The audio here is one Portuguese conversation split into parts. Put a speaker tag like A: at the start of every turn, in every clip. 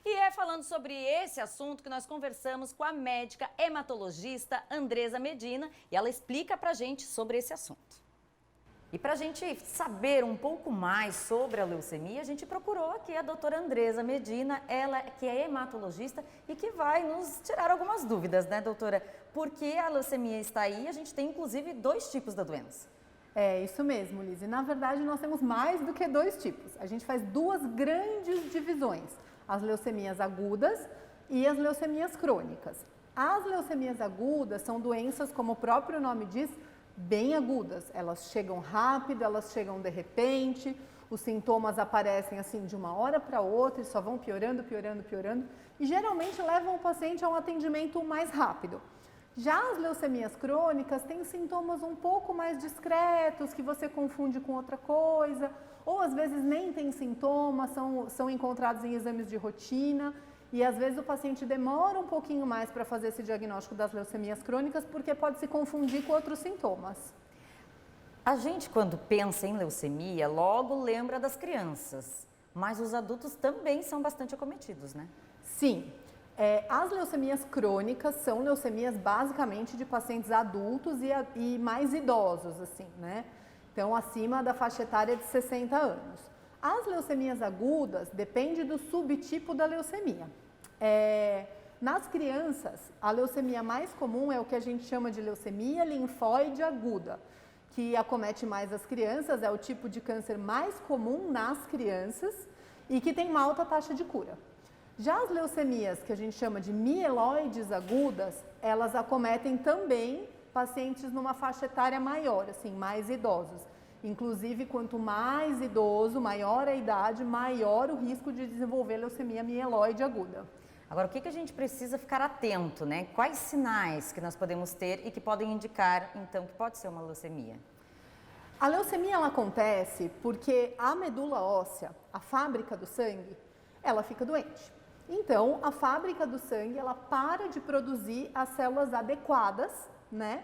A: E é falando sobre esse assunto que nós conversamos com a médica hematologista Andresa Medina e ela explica pra gente sobre esse assunto. E para a gente saber um pouco mais sobre a leucemia, a gente procurou aqui a doutora Andresa Medina, ela que é hematologista e que vai nos tirar algumas dúvidas, né, doutora? Porque a leucemia está aí, a gente tem inclusive 2 tipos da doença.
B: É isso mesmo, Liz. E na verdade nós temos mais do que 2 tipos. A gente faz 2 grandes divisões, as leucemias agudas e as leucemias crônicas. As leucemias agudas são doenças, como o próprio nome diz, bem agudas. Elas chegam rápido, elas chegam de repente, os sintomas aparecem assim de uma hora para outra e só vão piorando, piorando, piorando e geralmente levam o paciente a um atendimento mais rápido. Já as leucemias crônicas têm sintomas um pouco mais discretos, que você confunde com outra coisa, ou às vezes nem tem sintomas, são encontrados em exames de rotina. E às vezes o paciente demora um pouquinho mais para fazer esse diagnóstico das leucemias crônicas porque pode se confundir com outros sintomas.
A: A gente, quando pensa em leucemia, logo lembra das crianças, mas os adultos também são bastante acometidos, né?
B: Sim, as leucemias crônicas são leucemias basicamente de pacientes adultos e mais idosos, assim, né? Então, acima da faixa etária de 60 anos. As leucemias agudas depende do subtipo da leucemia. Nas crianças, a leucemia mais comum é o que a gente chama de leucemia linfóide aguda, que acomete mais as crianças, é o tipo de câncer mais comum nas crianças e que tem uma alta taxa de cura. Já as leucemias, que a gente chama de mieloides agudas, elas acometem também pacientes numa faixa etária maior, assim, mais idosos. Inclusive, quanto mais idoso, maior a idade, maior o risco de desenvolver leucemia mieloide aguda.
A: Agora, o que a gente precisa ficar atento, né? Quais sinais que nós podemos ter e que podem indicar, então, que pode ser uma leucemia?
B: A leucemia, ela acontece porque a medula óssea, a fábrica do sangue, ela fica doente. Então, a fábrica do sangue, ela para de produzir as células adequadas, né,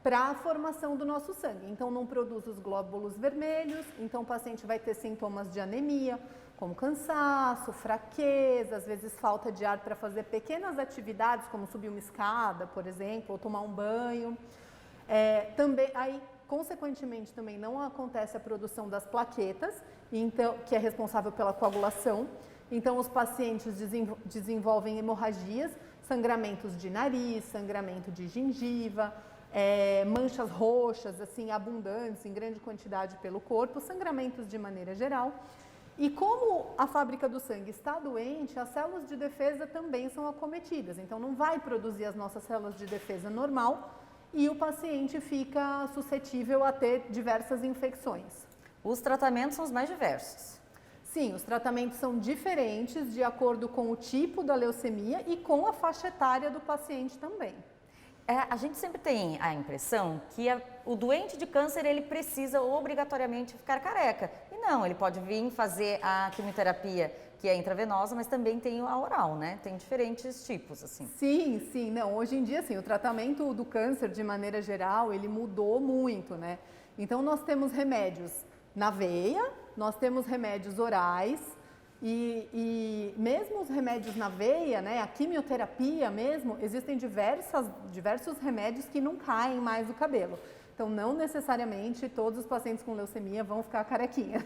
B: para a formação do nosso sangue. Então, não produz os glóbulos vermelhos, então o paciente vai ter sintomas de anemia, como cansaço, fraqueza, às vezes falta de ar para fazer pequenas atividades, como subir uma escada, por exemplo, ou tomar um banho. Também, aí, consequentemente, também não acontece a produção das plaquetas, então, que é responsável pela coagulação. Então, os pacientes desenvolvem hemorragias, sangramentos de nariz, sangramento de gengiva, manchas roxas, assim, abundantes em grande quantidade pelo corpo, sangramentos de maneira geral. E como a fábrica do sangue está doente, as células de defesa também são acometidas. Então, não vai produzir as nossas células de defesa normal e o paciente fica suscetível a ter diversas infecções.
A: Os tratamentos são os mais diversos.
B: Sim, os tratamentos são diferentes de acordo com o tipo da leucemia e com a faixa etária do paciente também.
A: A gente sempre tem a impressão que o doente de câncer, ele precisa obrigatoriamente ficar careca. E não, ele pode vir fazer a quimioterapia, que é intravenosa, mas também tem a oral, né? Tem diferentes tipos, assim.
B: Sim, não, hoje em dia, sim, o tratamento do câncer, de maneira geral, ele mudou muito, né? Então, nós temos remédios na veia, nós temos remédios orais, e mesmo os remédios na veia, né, a quimioterapia mesmo, existem diversos remédios que não caem mais o cabelo. Então, não necessariamente todos os pacientes com leucemia vão ficar carequinhas.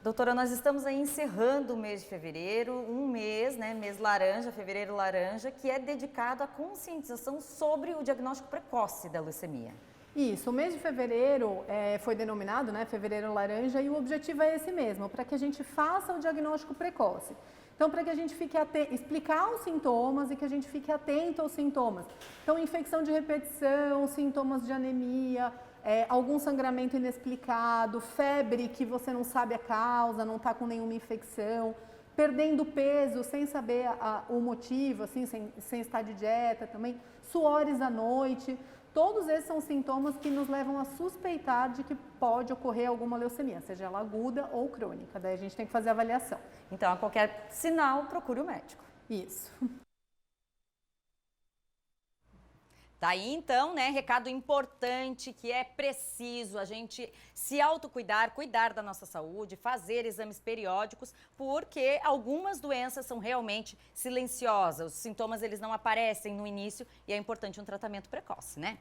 A: Doutora, nós estamos aí encerrando o mês de fevereiro, um mês, né, mês laranja, fevereiro laranja, que é dedicado à conscientização sobre o diagnóstico precoce da leucemia.
B: Isso, o mês de fevereiro foi denominado, né, fevereiro laranja, e o objetivo é esse mesmo, para que a gente faça o diagnóstico precoce. Então, para que a gente fique atento, explicar os sintomas e que a gente fique atento aos sintomas. Então, infecção de repetição, sintomas de anemia, algum sangramento inexplicado, febre que você não sabe a causa, não está com nenhuma infecção, perdendo peso sem saber o motivo, assim, sem estar de dieta também, suores à noite. Todos esses são sintomas que nos levam a suspeitar de que pode ocorrer alguma leucemia, seja ela aguda ou crônica. Daí a gente tem que fazer a avaliação.
A: Então, a qualquer sinal, procure o médico.
B: Isso.
A: Tá aí então, né, recado importante que é preciso a gente se autocuidar, cuidar da nossa saúde, fazer exames periódicos, porque algumas doenças são realmente silenciosas, os sintomas eles não aparecem no início e é importante um tratamento precoce, né?